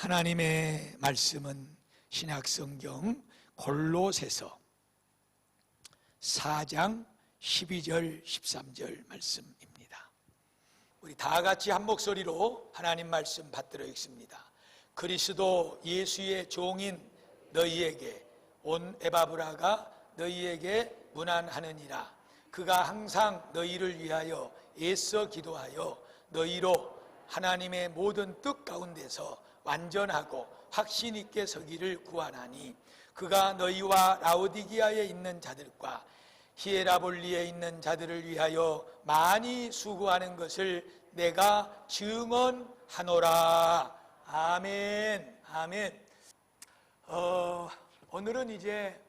하나님의 말씀은 신약성경 골로새서 4장 12절 13절 말씀입니다. 우리 다 같이 한 목소리로 하나님 말씀 받들어 읽습니다. 그리스도 예수의 종인 너희에게 온 에바브라가 너희에게 문안하느니라. 그가 항상 너희를 위하여 애써 기도하여 너희로 하나님의 모든 뜻 가운데서 완전하고 확신 있게 서기를 구하나니, 그가 너희와 라오디기아에 있는 자들과 히에라볼리에 있는 자들을 위하여 많이 수고하는 것을 내가 증언하노라. 아멘. 아멘. 오늘은 이제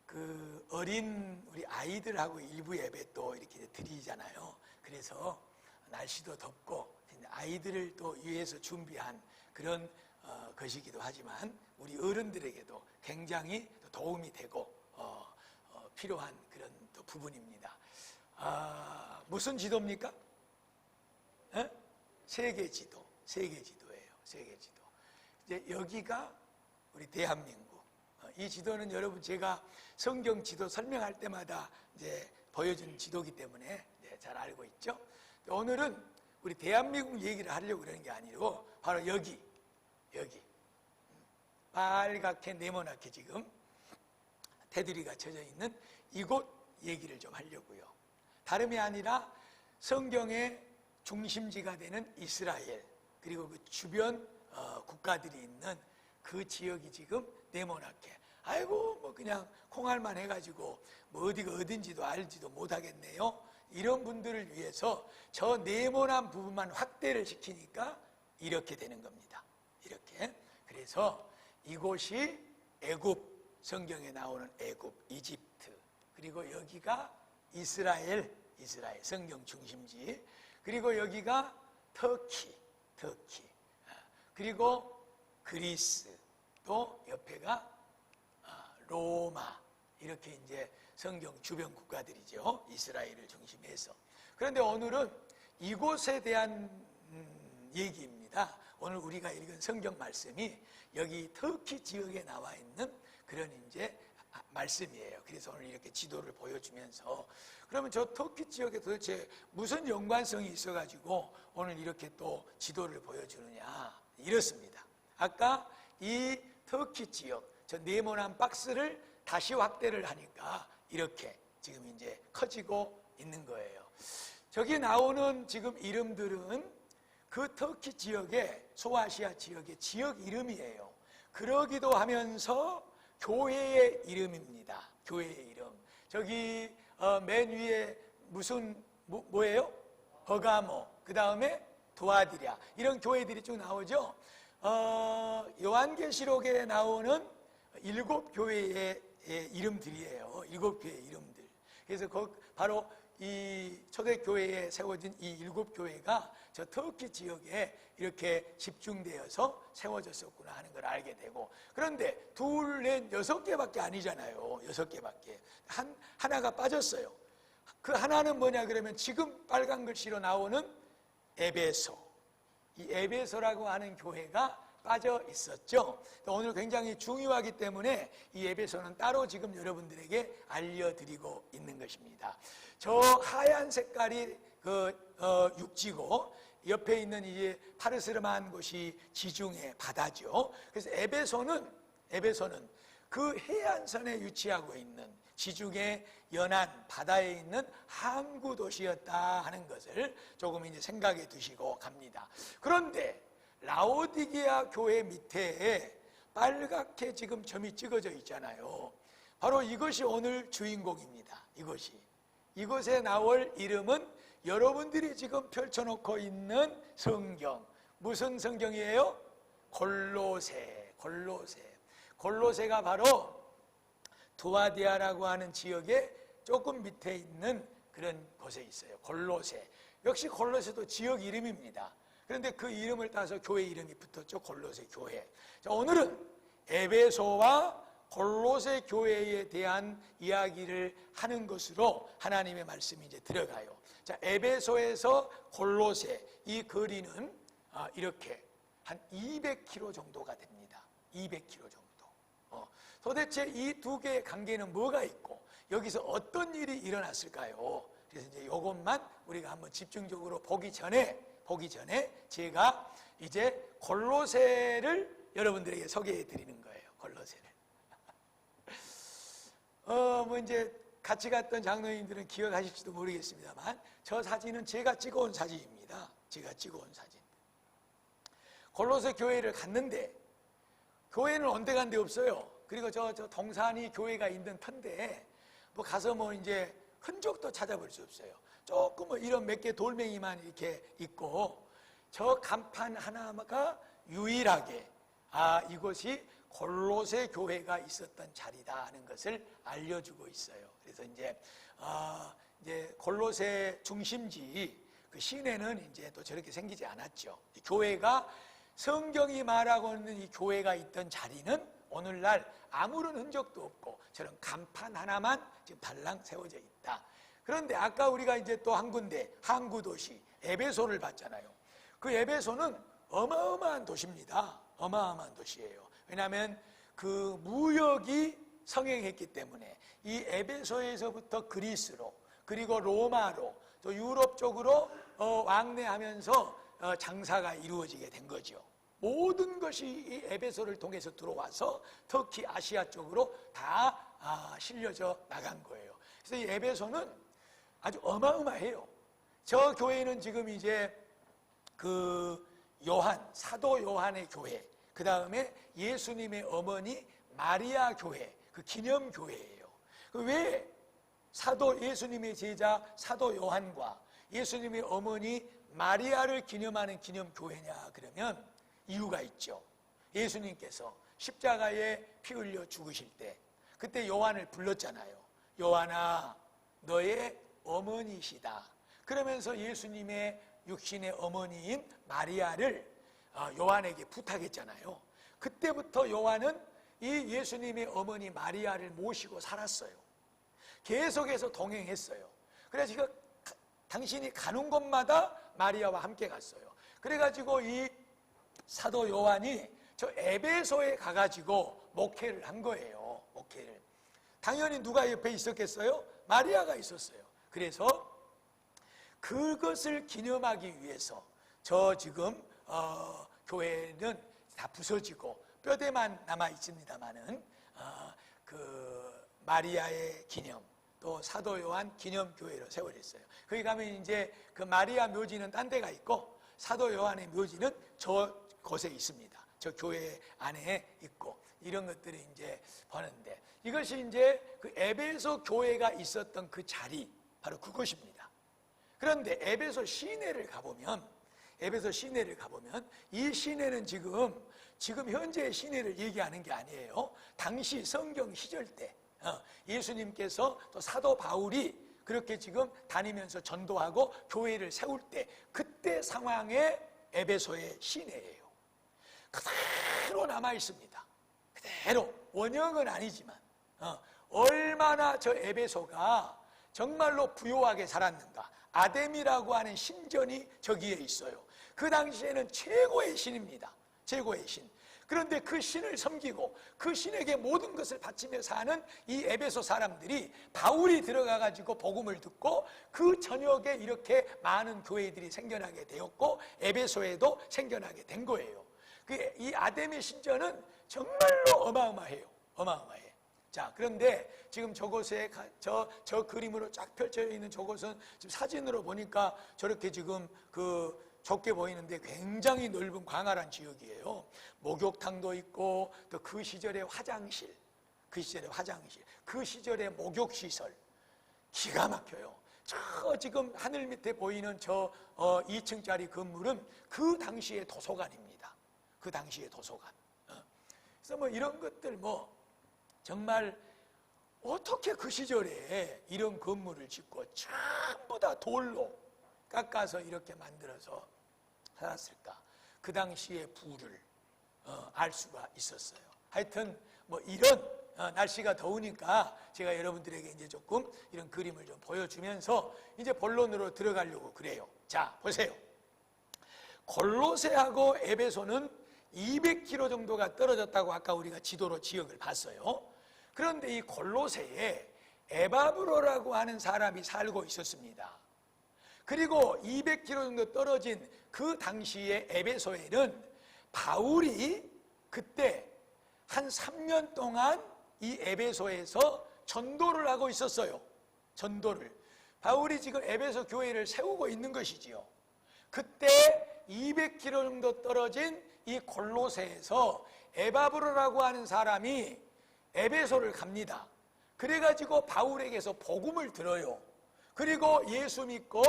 그 어린 우리 아이들하고 일부 예배 또 이렇게 드리잖아요. 그래서 날씨도 덥고 아이들을 또 위해서 준비한 그런 것이기도 하지만 우리 어른들에게도 굉장히 도움이 되고 필요한 그런 또 부분입니다. 무슨 지도입니까? 세계 지도, 세계 지도예요. 세계 지도. 이제 여기가 우리 대한민국. 이 지도는 여러분 제가 성경 지도 설명할 때마다 이제 보여준 지도이기 때문에 잘 알고 있죠. 오늘은 우리 대한민국 얘기를 하려고 그러는 게 아니고 바로 여기 빨갛게 네모나게 지금 테두리가 쳐져 있는 이곳 얘기를 좀 하려고요. 다름이 아니라 성경의 중심지가 되는 이스라엘, 그리고 그 주변 국가들이 있는 그 지역이 지금 네모나게, 아이고 뭐 그냥 콩알만 해가지고 뭐 어디가 어딘지도 알지도 못하겠네요. 이런 분들을 위해서 저 네모난 부분만 확대를 시키니까 이렇게 되는 겁니다. 이렇게. 그래서 이곳이 애굽, 성경에 나오는 애굽, 이집트, 그리고 여기가 이스라엘, 성경 중심지, 그리고 여기가 터키, 그리고 그리스, 또 옆에가 로마, 이렇게 이제 성경 주변 국가들이죠. 이스라엘을 중심해서. 그런데 오늘은 이곳에 대한 얘기입니다. 오늘 우리가 읽은 성경 말씀이 여기 터키 지역에 나와 있는 그런 이제 말씀이에요. 그래서 오늘 이렇게 지도를 보여주면서, 그러면 저 터키 지역에 도대체 무슨 연관성이 있어가지고 오늘 이렇게 또 지도를 보여주느냐, 이렇습니다. 아까 이 터키 지역, 저 네모난 박스를 다시 확대를 하니까 이렇게 지금 이제 커지고 있는 거예요. 저기 나오는 지금 이름들은 그 터키 지역의, 소아시아 지역의 지역 이름이에요. 그러기도 하면서 교회의 이름입니다. 교회의 이름. 저기 맨 위에 무슨 뭐예요? 버가모, 그 다음에 도아디랴, 이런 교회들이 쭉 나오죠. 요한계시록에 나오는 7교회의 이름들이에요. 7교회의 이름들. 그래서 바로 이 초대교회에 세워진 이 7교회가 저 터키 지역에 이렇게 집중되어서 세워졌었구나 하는 걸 알게 되고, 그런데 둘, 넷, 6개밖에 아니잖아요. 6개밖에. 하나가 빠졌어요. 그 하나는 뭐냐 그러면 지금 빨간 글씨로 나오는 에베소. 이 에베소라고 하는 교회가 빠져 있었죠. 오늘 굉장히 중요하기 때문에 이 에베소는 따로 지금 여러분들에게 알려드리고 있는 것입니다. 저 하얀 색깔이 육지고, 옆에 있는 이제 파르스름한 곳이 지중해 바다죠. 그래서 에베소는 그 해안선에 위치하고 있는 지중해 연안 바다에 있는 항구 도시였다 하는 것을 조금 이제 생각해 두시고 갑니다. 그런데 라오디게아 교회 밑에 빨갛게 지금 점이 찍어져 있잖아요. 바로 이것이 오늘 주인공입니다. 이곳에 나올 이름은 여러분들이 지금 펼쳐놓고 있는 성경. 무슨 성경이에요? 골로새가 바로 두아디아라고 하는 지역의 조금 밑에 있는 그런 곳에 있어요. 골로새. 역시 골로새도 지역 이름입니다. 그런데 그 이름을 따서 교회 이름이 붙었죠. 골로새 교회. 자, 오늘은 에베소와 골로새 교회에 대한 이야기를 하는 것으로 하나님의 말씀이 이제 들어가요. 자, 에베소에서 골로새, 이 거리는 이렇게 한 200km 정도가 됩니다. 200km 정도. 도대체 이 두 개의 관계는 뭐가 있고 여기서 어떤 일이 일어났을까요? 그래서 이제 이것만 우리가 한번 집중적으로 보기 전에 제가 이제 골로새를 여러분들에게 소개해 드리는 거예요. 골로새를. 뭐 이제 같이 갔던 장로님들은 기억하실지도 모르겠습니다만 저 사진은 제가 찍어온 사진입니다. 제가 찍어온 사진. 골로새 교회를 갔는데 교회는 온데간데 없어요. 그리고 저 동산이 교회가 있는 터인데 뭐 가서 뭐 이제 흔적도 찾아볼 수 없어요. 조금 뭐 이런 몇 개 돌멩이만 이렇게 있고 저 간판 하나가 유일하게 이곳이 골로새 교회가 있었던 자리다 하는 것을 알려주고 있어요. 그래서 이제 골로새 중심지 그 시내는 이제 또 저렇게 생기지 않았죠. 교회가 성경이 말하고 있는 이 교회가 있던 자리는 오늘날 아무런 흔적도 없고 저런 간판 하나만 지금 달랑 세워져 있다. 그런데 아까 우리가 이제 또 한 군데 항구 도시 에베소를 봤잖아요. 그 에베소는 어마어마한 도시입니다. 어마어마한 도시예요. 왜냐하면 그 무역이 성행했기 때문에 이 에베소에서부터 그리스로 그리고 로마로 또 유럽 쪽으로 왕래하면서 장사가 이루어지게 된 거죠. 모든 것이 이 에베소를 통해서 들어와서 터키 아시아 쪽으로 다 실려져 나간 거예요. 그래서 이 에베소는 아주 어마어마해요. 저 교회는 지금 이제 그 사도 요한의 교회, 그 다음에 예수님의 어머니 마리아 교회, 그 기념교회예요. 왜 예수님의 제자 사도 요한과 예수님의 어머니 마리아를 기념하는 기념교회냐 그러면 이유가 있죠. 예수님께서 십자가에 피 흘려 죽으실 때 그때 요한을 불렀잖아요. 요한아 너의 어머니시다. 그러면서 예수님의 육신의 어머니인 마리아를 요한에게 부탁했잖아요. 그때부터 요한은 이 예수님의 어머니 마리아를 모시고 살았어요. 계속해서 동행했어요. 그래서 당신이 가는 곳마다 마리아와 함께 갔어요. 그래가지고 이 사도 요한이 저 에베소에 가가지고 목회를 한 거예요. 목회를. 당연히 누가 옆에 있었겠어요? 마리아가 있었어요. 그래서 그것을 기념하기 위해서 저 지금 교회는 다 부서지고 뼈대만 남아 있습니다만은 그 마리아의 기념 또 사도 요한 기념 교회로 세워졌어요. 거기 가면 이제 그 마리아 묘지는 딴 데가 있고 사도 요한의 묘지는 저 곳에 있습니다. 저 교회 안에 있고 이런 것들이 이제 보는데 이것이 이제 그 에베소 교회가 있었던 그 자리 바로 그것입니다. 그런데 에베소 시내를 가보면 이 시내는 지금 현재의 시내를 얘기하는 게 아니에요. 당시 성경 시절 때 예수님께서 또 사도 바울이 그렇게 지금 다니면서 전도하고 교회를 세울 때 그때 상황의 에베소의 시내예요. 그대로 남아 있습니다. 그대로 원형은 아니지만 얼마나 저 에베소가 정말로 부요하게 살았는가. 아데미라고 하는 신전이 저기에 있어요. 그 당시에는 최고의 신입니다. 최고의 신. 그런데 그 신을 섬기고 그 신에게 모든 것을 바치며 사는 이 에베소 사람들이 바울이 들어가가지고 복음을 듣고 그 저녁에 이렇게 많은 교회들이 생겨나게 되었고 에베소에도 생겨나게 된 거예요. 이 아데미 신전은 정말로 어마어마해요. 어마어마해. 자, 그런데 지금 저곳에 저 그림으로 쫙 펼쳐 있는 저곳은 지금 사진으로 보니까 저렇게 지금 좁게 보이는데 굉장히 넓은 광활한 지역이에요. 목욕탕도 있고 또 그 시절의 화장실, 그 시절의 목욕시설 기가 막혀요. 저 지금 하늘 밑에 보이는 저 2층짜리 건물은 그 당시의 도서관입니다. 그 당시의 도서관. 그래서 뭐 이런 것들 정말 어떻게 그 시절에 이런 건물을 짓고 전부 다 돌로 깎아서 이렇게 만들어서 살았을까? 그 당시의 부를 알 수가 있었어요. 하여튼 이런 날씨가 더우니까 제가 여러분들에게 이제 조금 이런 그림을 좀 보여주면서 이제 본론으로 들어가려고 그래요. 자, 보세요. 골로새하고 에베소는 200km 정도가 떨어졌다고 아까 우리가 지도로 지역을 봤어요. 그런데 이 골로새에 에바브로라고 하는 사람이 살고 있었습니다. 그리고 200km 정도 떨어진 그 당시에 에베소에는 바울이 그때 한 3년 동안 이 에베소에서 전도를 하고 있었어요. 전도를. 바울이 지금 에베소 교회를 세우고 있는 것이지요. 그때 200km 정도 떨어진 이 골로새에서 에바브로라고 하는 사람이 에베소를 갑니다. 그래가지고 바울에게서 복음을 들어요. 그리고 예수 믿고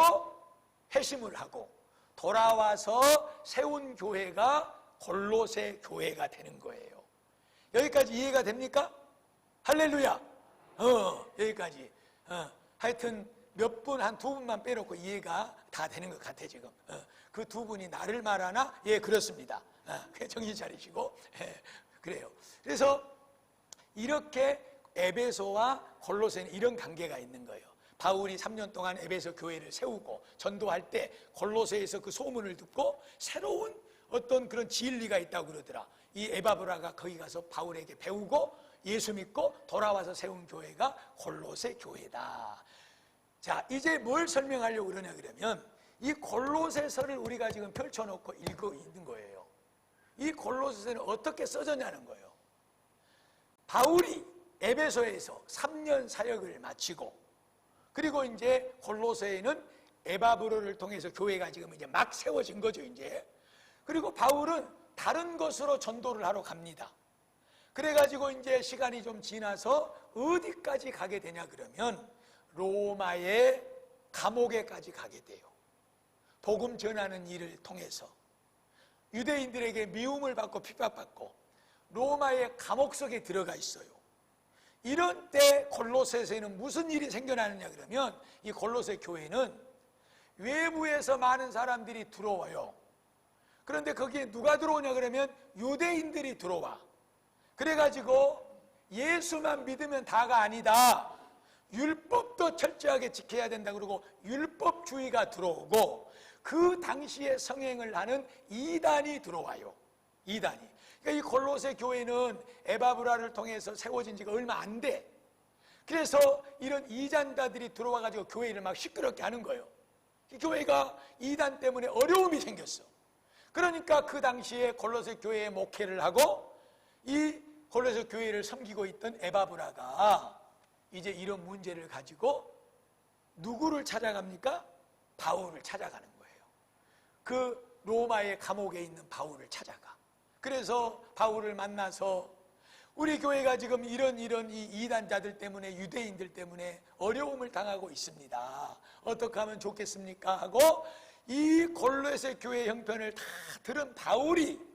회심을 하고 돌아와서 세운 교회가 골로새 교회가 되는 거예요. 여기까지 이해가 됩니까? 할렐루야. 여기까지. 하여튼 몇 분, 한 두 분만 빼놓고 이해가 다 되는 것 같아 지금. 그 두 분이 나를 말하나? 예, 그렇습니다. 정신 차리시고. 그래요. 그래서 이렇게 에베소와 골로새는 이런 관계가 있는 거예요. 바울이 3년 동안 에베소 교회를 세우고 전도할 때 골로새에서 그 소문을 듣고 새로운 어떤 그런 진리가 있다고 그러더라. 이 에바브라가 거기 가서 바울에게 배우고 예수 믿고 돌아와서 세운 교회가 골로새 교회다. 자, 이제 뭘 설명하려고 그러냐 그러면 이 골로새서를 우리가 지금 펼쳐놓고 읽고 있는 거예요. 이 골로새서는 어떻게 써졌냐는 거예요. 바울이 에베소에서 3년 사역을 마치고 그리고 이제 골로새에는 에바브로를 통해서 교회가 지금 이제 막 세워진 거죠, 이제. 그리고 바울은 다른 곳으로 전도를 하러 갑니다. 그래가지고 이제 시간이 좀 지나서 어디까지 가게 되냐 그러면 로마의 감옥에까지 가게 돼요. 복음 전하는 일을 통해서 유대인들에게 미움을 받고 핍박받고 로마의 감옥 속에 들어가 있어요. 이런 때 골로새에는 무슨 일이 생겨나느냐 그러면 이 골로새 교회는 외부에서 많은 사람들이 들어와요. 그런데 거기에 누가 들어오냐 그러면 유대인들이 들어와. 그래가지고 예수만 믿으면 다가 아니다. 율법도 철저하게 지켜야 된다 그러고 율법주의가 들어오고 그 당시에 성행을 하는 이단이 들어와요. 이단이. 그러니까 이 골로새 교회는 에바브라를 통해서 세워진 지가 얼마 안 돼. 그래서 이런 이단자들이 들어와가지고 교회를 막 시끄럽게 하는 거예요. 이 교회가 이단 때문에 어려움이 생겼어. 그러니까 그 당시에 골로새 교회에 목회를 하고 이 골로새 교회를 섬기고 있던 에바브라가 이제 이런 문제를 가지고 누구를 찾아갑니까? 바울을 찾아가는 거예요. 그 로마의 감옥에 있는 바울을 찾아가. 그래서 바울을 만나서 우리 교회가 지금 이런 이 이단자들 때문에 유대인들 때문에 어려움을 당하고 있습니다. 어떻게 하면 좋겠습니까? 하고 이 골로새 교회 형편을 다 들은 바울이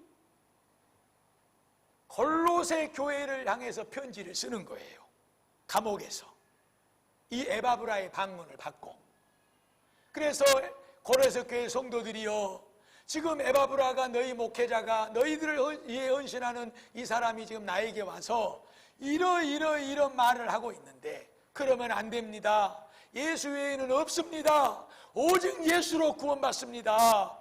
골로새 교회를 향해서 편지를 쓰는 거예요. 감옥에서 이 에바브라의 방문을 받고 그래서 골로새 교회 성도들이요 지금 에바브라가 너희 목회자가 너희들을 위해 헌신하는 이 사람이 지금 나에게 와서 이런 말을 하고 있는데 그러면 안 됩니다. 예수 외에는 없습니다. 오직 예수로 구원받습니다.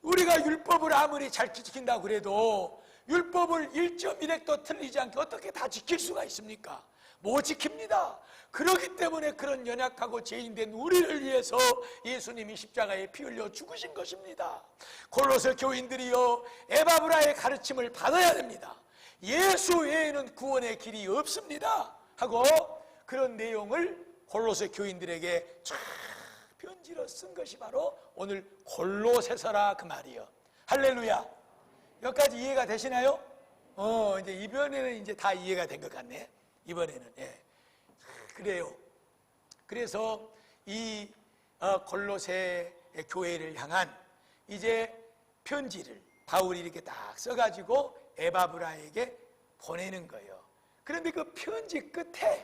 우리가 율법을 아무리 잘 지킨다고 그래도 율법을 1.1획도 틀리지 않게 어떻게 다 지킬 수가 있습니까? 못 지킵니다. 그렇기 때문에 그런 연약하고 죄인된 우리를 위해서 예수님이 십자가에 피 흘려 죽으신 것입니다. 골로새 교인들이요 에바브라의 가르침을 받아야 됩니다. 예수 외에는 구원의 길이 없습니다 하고 그런 내용을 골로새 교인들에게 쫙 편지로 쓴 것이 바로 오늘 골로새서라 그 말이요. 할렐루야. 여기까지 이해가 되시나요? 이제 이번에는 이제 다 이해가 된 것 같네. 이번에는. 예. 그래요. 그래서 이 골로새 교회를 향한 이제 편지를 바울이 이렇게 딱 써가지고 에바브라에게 보내는 거예요. 그런데 그 편지 끝에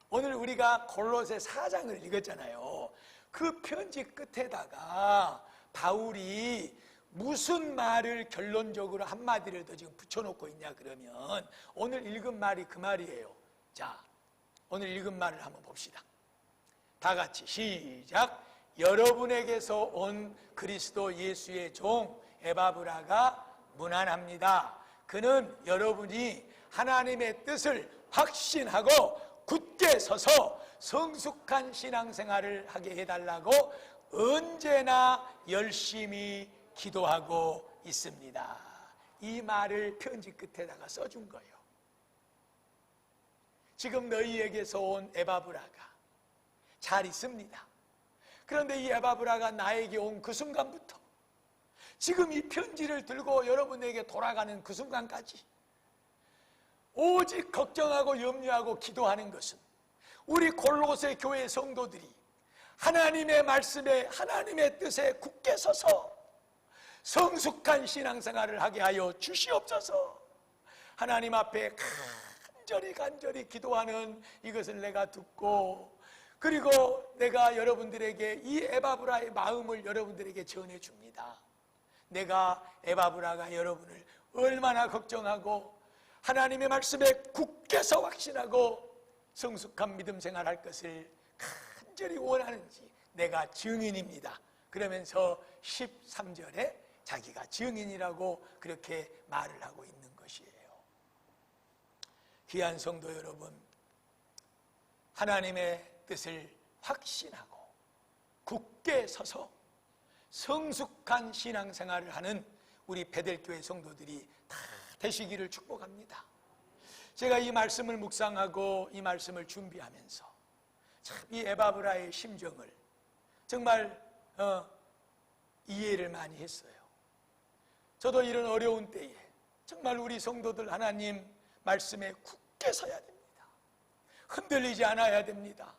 오늘 우리가 골로새 4장을 읽었잖아요. 그 편지 끝에다가 바울이 무슨 말을 결론적으로 한마디를 더 지금 붙여놓고 있냐 그러면 오늘 읽은 말이 그 말이에요. 자, 오늘 읽은 말을 한번 봅시다. 다 같이 시작. 여러분에게서 온 그리스도 예수의 종 에바브라가 무난합니다. 그는 여러분이 하나님의 뜻을 확신하고 굳게 서서 성숙한 신앙생활을 하게 해달라고 언제나 열심히 기도하고 있습니다. 이 말을 편지 끝에다가 써준 거예요. 지금 너희에게서 온 에바브라가 잘 있습니다. 그런데 이 에바브라가 나에게 온 그 순간부터 지금 이 편지를 들고 여러분에게 돌아가는 그 순간까지 오직 걱정하고 염려하고 기도하는 것은 우리 골로새 교회 성도들이 하나님의 말씀에 간절의 뜻에 굳게 서서 성숙한 신앙생활을 하게 하여 주시옵소서. 하나님 앞에 간절히 기도하는 이것을 내가 듣고, 그리고 내가 여러분들에게 이 에바브라의 마음을 여러분들에게 전해줍니다. 내가 에바브라가 여러분을 얼마나 걱정하고 하나님의 말씀에 굳게서 확신하고 성숙한 믿음 생활할 것을 간절히 원하는지 내가 증인입니다. 그러면서 13절에 자기가 증인이라고 그렇게 말을 하고 있는 것이에요. 귀한 성도 여러분, 하나님의 뜻을 확신하고 굳게 서서 성숙한 신앙생활을 하는 우리 베델교회 성도들이 다 되시기를 축복합니다. 제가 이 말씀을 묵상하고 이 말씀을 준비하면서 참 이 에바브라의 심정을 정말 이해를 많이 했어요. 저도 이런 어려운 때에 정말 우리 성도들 하나님 말씀에 굳게 서야 됩니다. 흔들리지 않아야 됩니다.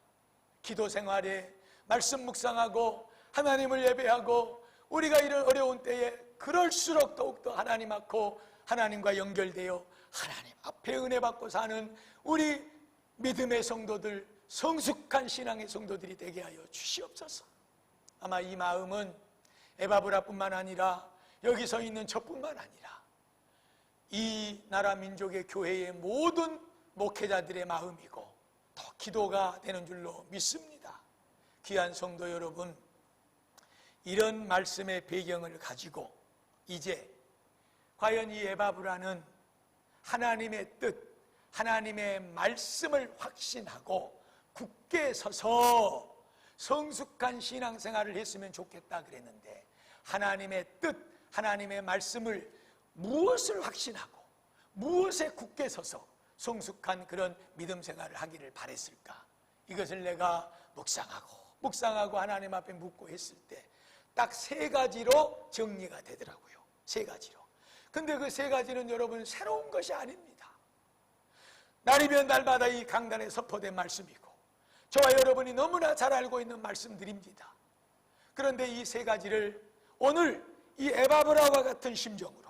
기도 생활에 말씀 묵상하고 하나님을 예배하고 우리가 이런 어려운 때에 그럴수록 더욱더 하나님 앞고 하나님과 연결되어 하나님 앞에 은혜 받고 사는 우리 믿음의 성도들, 성숙한 신앙의 성도들이 되게 하여 주시옵소서. 아마 이 마음은 에바브라뿐만 아니라 여기 서 있는 저뿐만 아니라 이 나라 민족의 교회의 모든 목회자들의 마음이고 더 기도가 되는 줄로 믿습니다. 귀한 성도 여러분, 이런 말씀의 배경을 가지고 이제 과연 이 에바브라는 하나님의 뜻, 하나님의 말씀을 확신하고 굳게 서서 성숙한 신앙생활을 했으면 좋겠다 그랬는데, 하나님의 뜻, 하나님의 말씀을 무엇을 확신하고 무엇에 굳게 서서 성숙한 그런 믿음 생활을 하기를 바랬을까? 이것을 내가 묵상하고 하나님 앞에 묻고 했을 때 딱 3가지로 정리가 되더라고요. 3가지로. 근데 그 3가지는 여러분 새로운 것이 아닙니다. 날이면 날마다 이 강단에 선포된 말씀이고 저와 여러분이 너무나 잘 알고 있는 말씀들입니다. 그런데 이 3가지를 오늘 이 에바브라와 같은 심정으로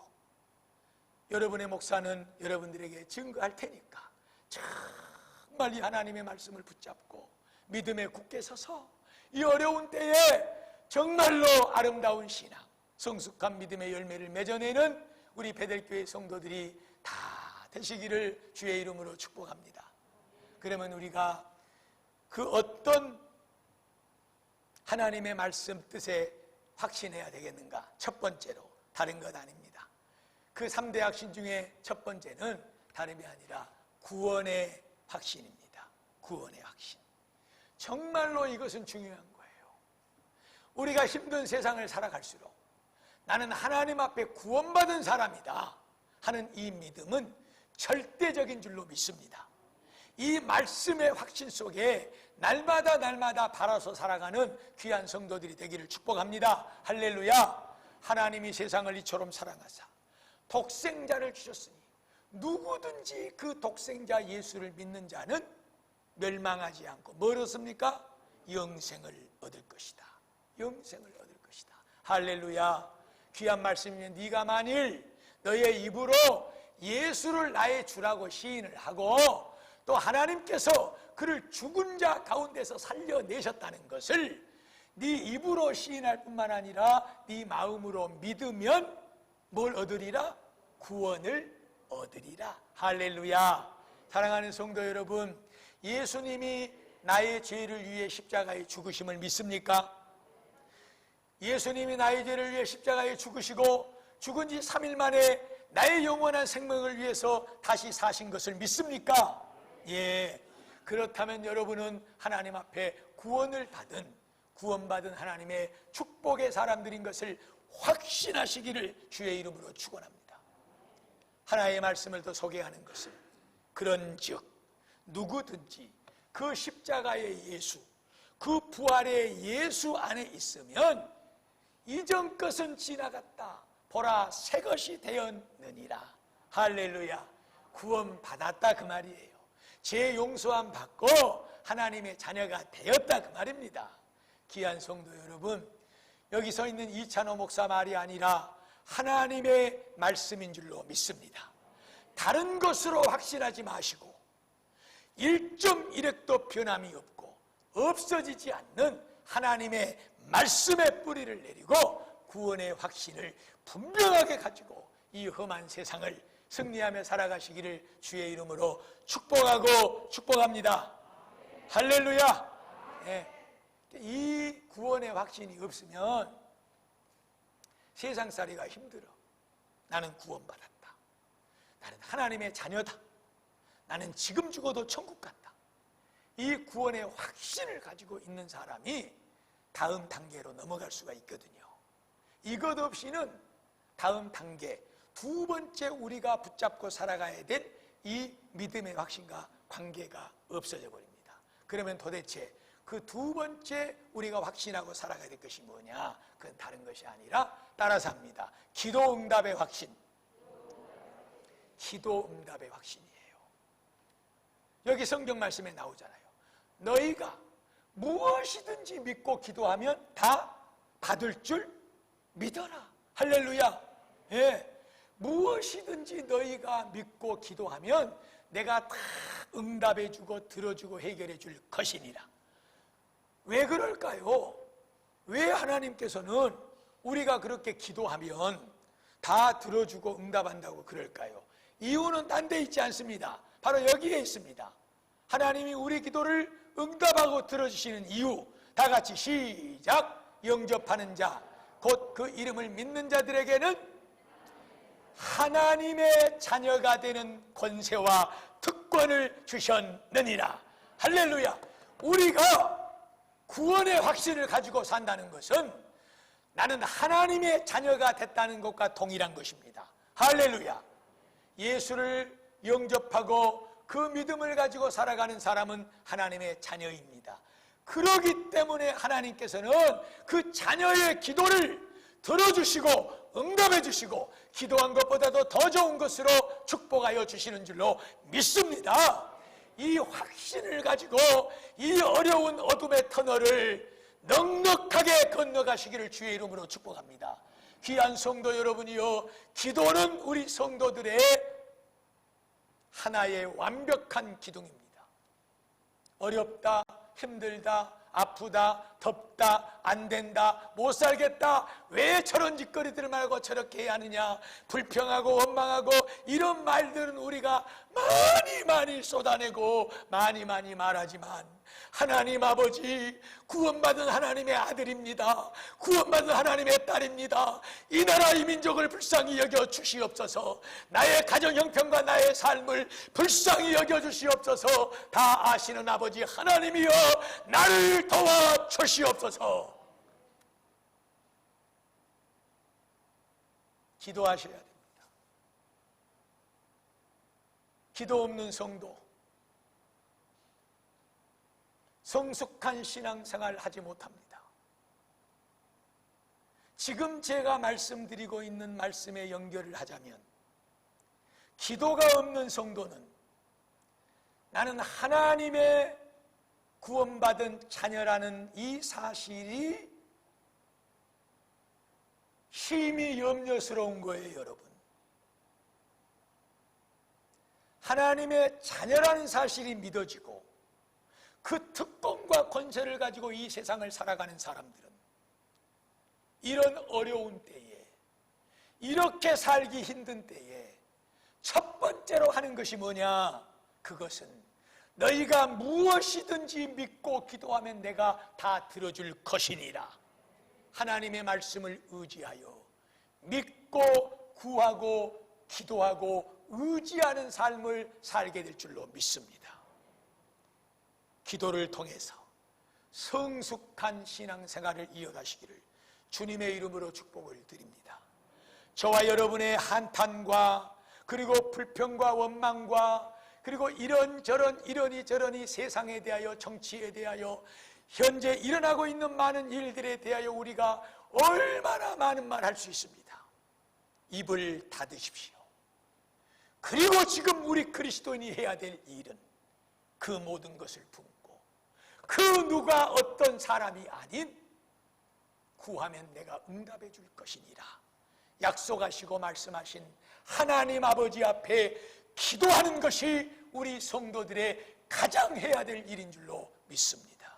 여러분의 목사는 여러분들에게 증거할 테니까 정말 이 하나님의 말씀을 붙잡고 믿음에 굳게 서서 이 어려운 때에 정말로 아름다운 신앙, 성숙한 믿음의 열매를 맺어내는 우리 베델교회 성도들이 다 되시기를 주의 이름으로 축복합니다. 그러면 우리가 그 어떤 하나님의 말씀 뜻에 확신해야 되겠는가? 첫 번째로 다른 것 아닙니다. 그 3대 확신 중에 첫 번째는 다름이 아니라 구원의 확신입니다. 구원의 확신. 정말로 이것은 중요한 거예요. 우리가 힘든 세상을 살아갈수록 나는 하나님 앞에 구원받은 사람이다 하는 이 믿음은 절대적인 줄로 믿습니다. 이 말씀의 확신 속에 날마다 바라서 살아가는 귀한 성도들이 되기를 축복합니다. 할렐루야. 하나님이 세상을 이처럼 사랑하사 독생자를 주셨으니 누구든지 그 독생자 예수를 믿는 자는 멸망하지 않고 뭘 얻습니까? 영생을 얻을 것이다. 영생을 얻을 것이다. 할렐루야. 귀한 말씀이면 네가 만일 너의 입으로 예수를 나의 주라고 시인을 하고 또 하나님께서 그를 죽은 자 가운데서 살려내셨다는 것을 네 입으로 시인할 뿐만 아니라 네 마음으로 믿으면 뭘 얻으리라? 구원을 얻으리라. 할렐루야. 사랑하는 성도 여러분, 예수님이 나의 죄를 위해 십자가에 죽으심을 믿습니까? 예수님이 나의 죄를 위해 십자가에 죽으시고 죽은 지 3일 만에 나의 영원한 생명을 위해서 다시 사신 것을 믿습니까? 예. 그렇다면 여러분은 하나님 앞에 구원받은 하나님의 축복의 사람들인 것을 확신하시기를 주의 이름으로 축원합니다. 하나의 말씀을 더 소개하는 것은, 그런즉 누구든지 그 십자가의 예수, 그 부활의 예수 안에 있으면 이전 것은 지나갔다, 보라 새 것이 되었느니라. 할렐루야. 구원받았다 그 말이에요. 죄 용서함 받고 하나님의 자녀가 되었다 그 말입니다. 귀한 성도 여러분, 여기 서 있는 이찬호 목사 말이 아니라 하나님의 말씀인 줄로 믿습니다. 다른 것으로 확신하지 마시고 1.1획도 변함이 없고 없어지지 않는 하나님의 말씀의 뿌리를 내리고 구원의 확신을 분명하게 가지고 이 험한 세상을 승리하며 살아가시기를 주의 이름으로 축복하고 축복합니다. 할렐루야. 네. 이 구원의 확신이 없으면 세상살이가 힘들어. 나는 구원받았다, 나는 하나님의 자녀다, 나는 지금 죽어도 천국 간다. 이 구원의 확신을 가지고 있는 사람이 다음 단계로 넘어갈 수가 있거든요. 이것 없이는 다음 단계, 두 번째 우리가 붙잡고 살아가야 될 이 믿음의 확신과 관계가 없어져 버립니다. 그러면 도대체 그 두 번째 우리가 확신하고 살아가야 될 것이 뭐냐? 그건 다른 것이 아니라 따라서 합니다. 기도 응답의 확신. 기도 응답의 확신이에요. 여기 성경 말씀에 나오잖아요. 너희가 무엇이든지 믿고 기도하면 다 받을 줄 믿어라. 할렐루야. 예. 무엇이든지 너희가 믿고 기도하면 내가 다 응답해주고 들어주고 해결해줄 것이니라. 왜 그럴까요? 왜 하나님께서는 우리가 그렇게 기도하면 다 들어주고 응답한다고 그럴까요? 이유는 딴 데 있지 않습니다. 바로 여기에 있습니다. 하나님이 우리 기도를 응답하고 들어주시는 이유, 다 같이 시작. 영접하는 자, 곧 그 이름을 믿는 자들에게는 하나님의 자녀가 되는 권세와 특권을 주셨느니라. 할렐루야. 우리가 구원의 확신을 가지고 산다는 것은 나는 하나님의 자녀가 됐다는 것과 동일한 것입니다. 할렐루야. 예수를 영접하고 그 믿음을 가지고 살아가는 사람은 하나님의 자녀입니다. 그러기 때문에 하나님께서는 그 자녀의 기도를 들어주시고 응답해 주시고 기도한 것보다도 더 좋은 것으로 축복하여 주시는 줄로 믿습니다. 이 확신을 가지고 이 어려운 어둠의 터널을 넉넉하게 건너가시기를 주의 이름으로 축복합니다. 귀한 성도 여러분이요, 기도는 우리 성도들의 하나의 완벽한 기둥입니다. 어렵다, 힘들다, 아프다, 덥다, 안 된다, 못 살겠다, 왜 저런 짓거리들을 말고 저렇게 해야 하느냐, 불평하고 원망하고 이런 말들은 우리가 많이 쏟아내고 많이 말하지만 하나님 아버지, 구원받은 하나님의 아들입니다. 구원받은 하나님의 딸입니다. 이 나라 이 민족을 불쌍히 여겨 주시옵소서. 나의 가정 형편과 나의 삶을 불쌍히 여겨 주시옵소서. 다 아시는 아버지 하나님이여, 나를 도와 주시옵소서. 기도하셔야 됩니다. 기도 없는 성도, 성숙한 신앙생활을 하지 못합니다. 지금 제가 말씀드리고 있는 말씀에 연결을 하자면, 기도가 없는 성도는 나는 하나님의 구원받은 자녀라는 이 사실이 힘이 염려스러운 거예요, 여러분. 하나님의 자녀라는 사실이 믿어지고 그 특권과 권세를 가지고 이 세상을 살아가는 사람들은 이런 어려운 때에, 이렇게 살기 힘든 때에 첫 번째로 하는 것이 뭐냐? 그것은 너희가 무엇이든지 믿고 기도하면 내가 다 들어줄 것이니라. 하나님의 말씀을 의지하여 믿고 믿고 구하고 기도하고 의지하는 삶을 살게 될 줄로 믿습니다. 기도를 통해서 성숙한 신앙생활을 이어가시기를 주님의 이름으로 축복을 드립니다. 저와 여러분의 한탄과 그리고 불평과 원망과 그리고 이런저런 이러니 저러니 세상에 대하여 정치에 대하여 현재 일어나고 있는 많은 일들에 대하여 우리가 얼마나 많은 말 할 수 있습니다. 입을 닫으십시오. 그리고 지금 우리 그리스도인이 해야 될 일은 그 모든 것을 품고 그 누가 어떤 사람이 아닌 구하면 내가 응답해 줄 것이니라 약속하시고 말씀하신 하나님 아버지 앞에 기도하는 것이 우리 성도들의 가장 해야 될 일인 줄로 믿습니다.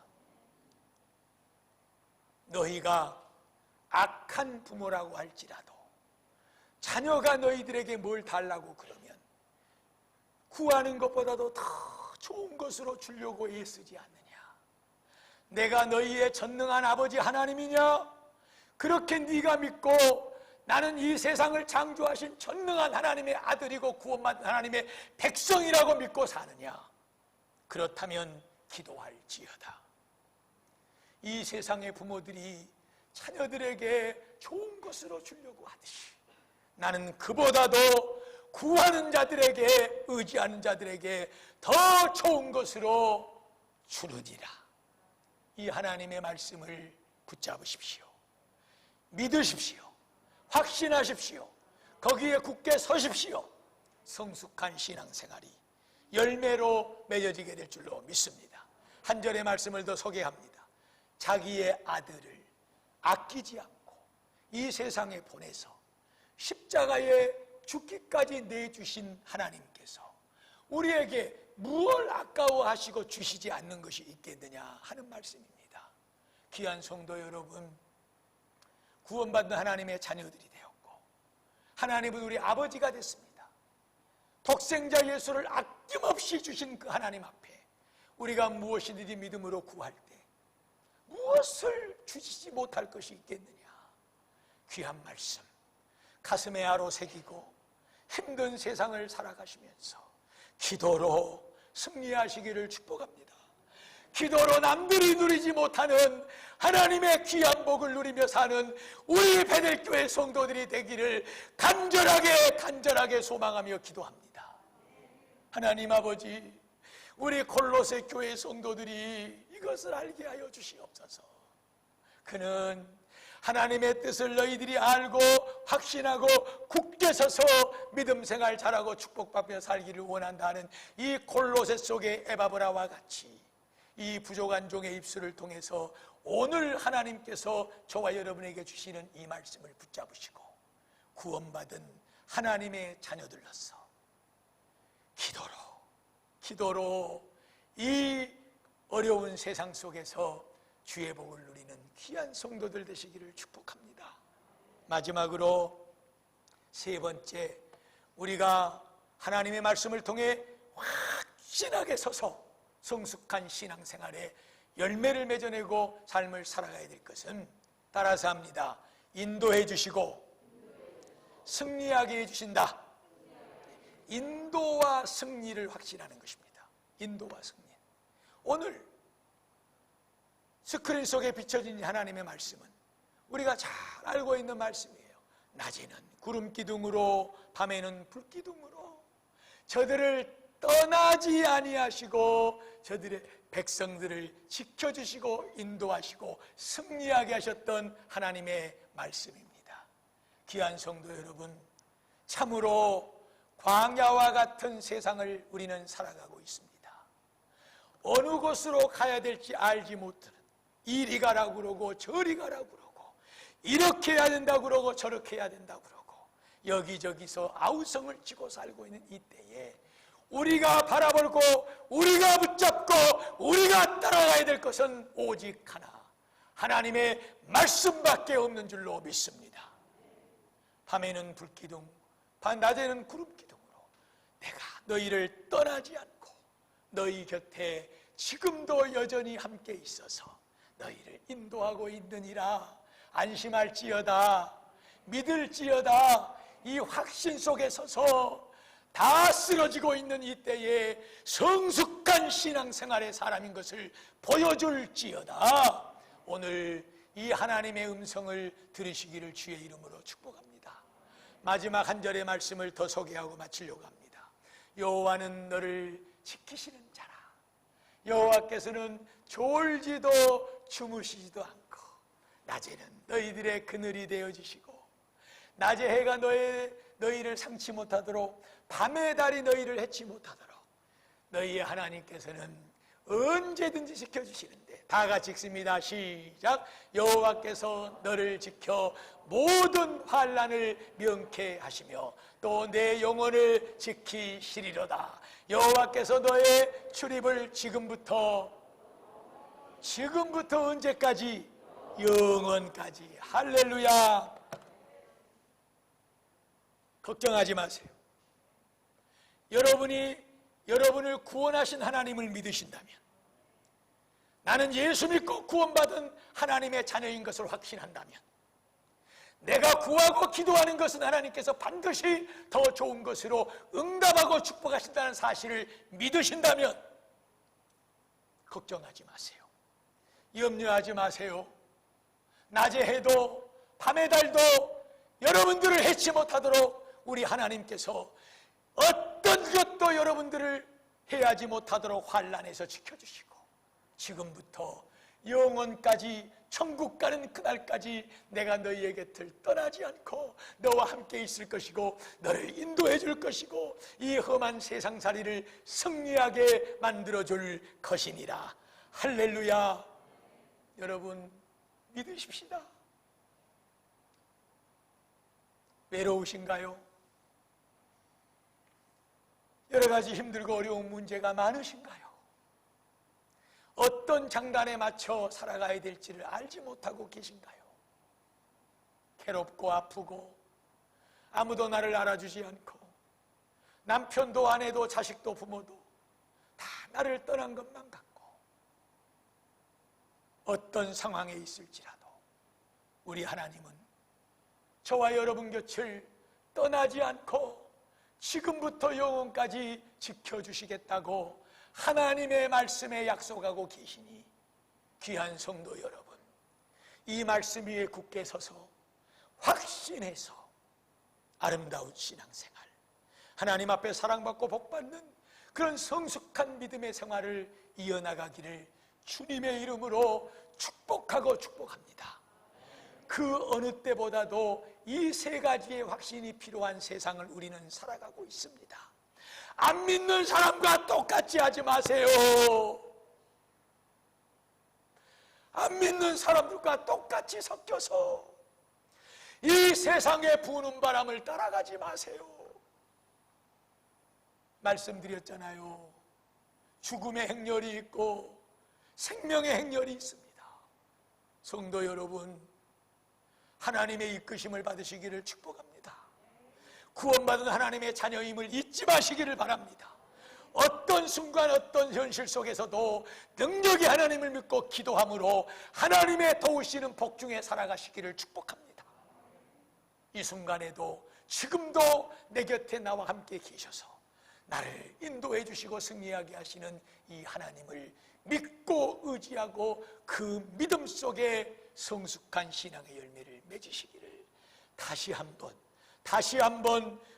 너희가 악한 부모라고 할지라도 자녀가 너희들에게 뭘 달라고 그러면 구하는 것보다도 더 좋은 것으로 주려고 애쓰지 않느냐? 내가 너희의 전능한 아버지 하나님이냐? 그렇게 네가 믿고 나는 이 세상을 창조하신 전능한 하나님의 아들이고 구원받은 하나님의 백성이라고 믿고 사느냐? 그렇다면 기도할지어다. 이 세상의 부모들이 자녀들에게 좋은 것으로 주려고 하듯이 나는 그보다도 구하는 자들에게 의지하는 자들에게 더 좋은 것으로 주느니라. 이 하나님의 말씀을 붙잡으십시오. 믿으십시오. 확신하십시오. 거기에 굳게 서십시오. 성숙한 신앙생활이 열매로 맺어지게 될 줄로 믿습니다. 한 절의 말씀을 더 소개합니다. 자기의 아들을 아끼지 않고 이 세상에 보내서 십자가에 죽기까지 내주신 하나님께서 우리에게 무엇을 아까워하시고 주시지 않는 것이 있겠느냐 하는 말씀입니다. 귀한 성도 여러분, 구원받는 하나님의 자녀들이 되었고 하나님은 우리 아버지가 됐습니다. 독생자 예수를 아낌없이 주신 그 하나님 앞에 우리가 무엇이든지 믿음으로 구할 때 무엇을 주시지 못할 것이 있겠느냐? 귀한 말씀 가슴에 아로 새기고 힘든 세상을 살아가시면서 기도로 승리하시기를 축복합니다. 기도로 남들이 누리지 못하는 하나님의 귀한 복을 누리며 사는 우리 베델교회 성도들이 되기를 간절하게 소망하며 기도합니다. 하나님 아버지, 우리 골로새 교회 성도들이 이것을 알게 하여 주시옵소서. 그는 하나님의 뜻을 너희들이 알고 확신하고 굳게 서서 믿음 생활 잘하고 축복받며 살기를 원한다는 이 골로새 속의 에바브라와 같이 이 부족한 종의 입술을 통해서 오늘 하나님께서 저와 여러분에게 주시는 이 말씀을 붙잡으시고 구원받은 하나님의 자녀들로서 기도로 이 어려운 세상 속에서 주의 복을 누리는 귀한 성도들 되시기를 축복합니다. 마지막으로 세 번째, 우리가 하나님의 말씀을 통해 확신하게 서서 성숙한 신앙생활에 열매를 맺어내고 삶을 살아가야 될 것은 따라서 합니다. 인도해 주시고 승리하게 해주신다. 인도와 승리를 확신하는 것입니다. 인도와 승리. 오늘 스크린 속에 비춰진 하나님의 말씀은 우리가 잘 알고 있는 말씀이에요. 낮에는 구름 기둥으로 밤에는 불 기둥으로 저들을 떠나지 아니하시고 저들의 백성들을 지켜주시고 인도하시고 승리하게 하셨던 하나님의 말씀입니다. 귀한 성도 여러분, 참으로 광야와 같은 세상을 우리는 살아가고 있습니다. 어느 곳으로 가야 될지 알지 못하는, 이리 가라고 그러고 저리 가라고 그러고 이렇게 해야 된다고 그러고 저렇게 해야 된다고 그러고 여기저기서 아우성을 쥐고 살고 있는 이때에 우리가 바라보고 우리가 붙잡고 우리가 따라가야 될 것은 오직 하나, 하나님의 말씀밖에 없는 줄로 믿습니다. 밤에는 불기둥, 낮에는 구름기둥으로 내가 너희를 떠나지 않고 너희 곁에 지금도 여전히 함께 있어서 너희를 인도하고 있느니라. 안심할지어다. 믿을지어다. 이 확신 속에 서서 다 쓰러지고 있는 이때에 성숙한 신앙생활의 사람인 것을 보여줄지어다. 오늘 이 하나님의 음성을 들으시기를 주의 이름으로 축복합니다. 마지막 한 절의 말씀을 더 소개하고 마치려고 합니다. 여호와는 너를 지키시는 자라. 여호와께서는 졸지도 주무시지도 않고 낮에는 너희들의 그늘이 되어주시고 낮에 해가 너희를 상치 못하도록 밤의 달이 너희를 해치 못하도록 너희의 하나님께서는 언제든지 지켜주시는데, 다 같이 읽습니다. 시작. 여호와께서 너를 지켜 모든 환난을 명케 하시며 또 내 영혼을 지키시리로다. 여호와께서 너의 출입을 지금부터 언제까지? 영원까지. 할렐루야. 걱정하지 마세요. 여러분을 구원하신 하나님을 믿으신다면, 나는 예수 믿고 구원받은 하나님의 자녀인 것을 확신한다면, 내가 구하고 기도하는 것은 하나님께서 반드시 더 좋은 것으로 응답하고 축복하신다는 사실을 믿으신다면 걱정하지 마세요. 염려하지 마세요. 낮의 해도 밤의 달도 여러분들을 해치 못하도록 우리 하나님께서 어떤 것도 여러분들을 해하지 못하도록 환난에서 지켜주시고, 지금부터 영원까지 천국 가는 그날까지 내가 너희의 곁을 떠나지 않고 너와 함께 있을 것이고 너를 인도해 줄 것이고 이 험한 세상살이를 승리하게 만들어 줄 것이니라. 할렐루야. 여러분 믿으십시다. 외로우신가요? 여러 가지 힘들고 어려운 문제가 많으신가요? 어떤 장단에 맞춰 살아가야 될지를 알지 못하고 계신가요? 괴롭고 아프고 아무도 나를 알아주지 않고 남편도 아내도 자식도 부모도 다 나를 떠난 것만 같고, 어떤 상황에 있을지라도 우리 하나님은 저와 여러분 곁을 떠나지 않고 지금부터 영원까지 지켜주시겠다고 하나님의 말씀에 약속하고 계시니, 귀한 성도 여러분, 이 말씀 위에 굳게 서서 확신해서 아름다운 신앙생활, 하나님 앞에 사랑받고 복받는 그런 성숙한 믿음의 생활을 이어나가기를 주님의 이름으로 축복하고 축복합니다. 그 어느 때보다도 이 세 가지의 확신이 필요한 세상을 우리는 살아가고 있습니다. 안 믿는 사람과 똑같이 하지 마세요. 안 믿는 사람들과 똑같이 섞여서 이 세상의 부는 바람을 따라가지 마세요. 말씀드렸잖아요. 죽음의 행렬이 있고 생명의 행렬이 있습니다. 성도 여러분, 하나님의 이끄심을 받으시기를 축복합니다. 구원받은 하나님의 자녀임을 잊지 마시기를 바랍니다. 어떤 순간 어떤 현실 속에서도 능력이 하나님을 믿고 기도함으로 하나님의 도우시는 복 중에 살아가시기를 축복합니다. 이 순간에도 지금도 내 곁에 나와 함께 계셔서 나를 인도해 주시고 승리하게 하시는 이 하나님을 믿고 의지하고 그 믿음 속에 성숙한 신앙의 열매를 맺으시기를 다시 한번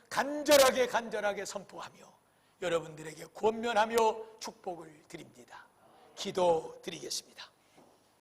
간절하게 선포하며 여러분들에게 권면하며 축복을 드립니다. 기도드리겠습니다.